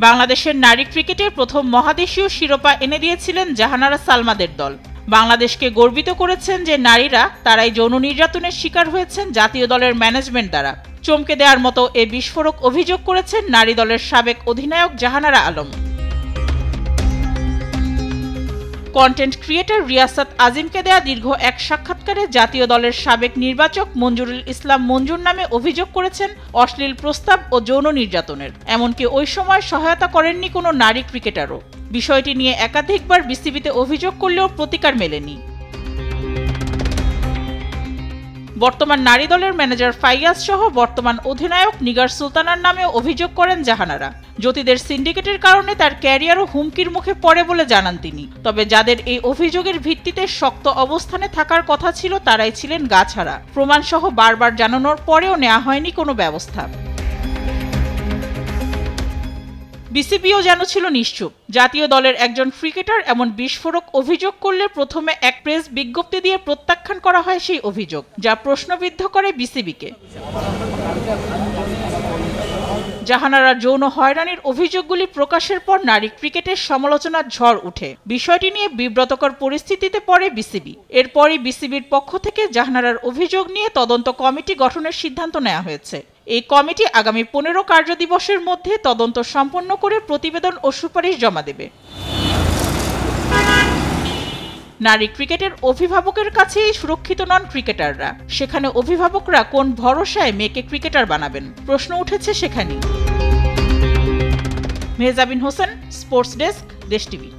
বাংলাদেশের নারী ক্রিকেটের প্রথম মহাদেশীয় শিরোপা এনে দিয়েছিলেন জাহানারা সালমাদের দল। বাংলাদেশকে গর্বিত করেছেন যে নারীরা তারাই যৌন নির্যাতনের শিকার হয়েছেন জাতীয় দলের ম্যানেজমেন্ট দ্বারা। চমকে দেওয়ার মতো এ বিস্ফোরক অভিযোগ করেছেন নারী দলের সাবেক অধিনায়ক জাহানারা আলম। কন্টেন্ট ক্রিয়েটর রিয়াসাত আজিমকে দেয়া দীর্ঘ এক সাক্ষাৎকারে জাতীয় দলের সাবেক নির্বাচক মঞ্জুরুল ইসলাম মঞ্জুর নামে অভিযোগ করেছেন অশ্লীল প্রস্তাব ও যৌন নির্যাতনের। এমনকি ওই সময় সহায়তা করেননি কোনো নারী ক্রিকেটারও। বিষয়টি নিয়ে একাধিকবার বিসিবিতে অভিযোগ করলেও প্রতিকার মেলেনি। বর্তমান নারী দলের ম্যানেজার ফাইয়াজ সহ বর্তমান অধিনায়ক নিগার সুলতানার নামে অভিযোগ করেন জাহানারা। জ্যোতিদের সিন্ডিকেটের কারণে তার ক্যারিয়ারও হুমকির মুখে পড়ে বলে জানান তিনি। তবে যাদের এই অভিযোগের ভিত্তিতে শক্ত অবস্থানে থাকার কথা ছিল তারাই ছিলেন গা ছাড়া। প্রমাণসহ বারবার জানানোর পরেও নেওয়া হয়নি কোনো ব্যবস্থা। বিসিবিও যেন ছিল নিশ্চুপ। জাতীয় দলের একজন ক্রিকেটার এমন বিস্ফোরক অভিযোগ করলে প্রথমে এক প্রেস বিজ্ঞপ্তি দিয়ে প্রত্যাখ্যান করা হয় সেই অভিযোগ, যা প্রশ্নবিদ্ধ করে বিসিবিকে। জাহানারার যৌন হয়রানির অভিযোগগুলি প্রকাশের পর নারী ক্রিকেটের সমালোচনার ঝড় উঠে। বিষয়টি নিয়ে বিব্রতকর পরিস্থিতিতে পড়ে বিসিবি। এরপরই বিসিবির পক্ষ থেকে জাহানারার অভিযোগ নিয়ে তদন্ত কমিটি গঠনের সিদ্ধান্ত নেওয়া হয়েছে। এই কমিটি আগামী 15 কার্যদিবসের মধ্যে তদন্ত সম্পন্ন করে প্রতিবেদন ও সুপারিশ জমা দেবে। নারী ক্রিকেটের অভিভাবকের কাছেই সুরক্ষিত নন ক্রিকেটাররা। সেখানে অভিভাবকরা কোন ভরসায় মেয়েকে ক্রিকেটার বানাবেন? প্রশ্ন উঠেছে সেখানেই। মেহজাবিন হোসেন, স্পোর্টস ডেস্ক, দেশ টিভি।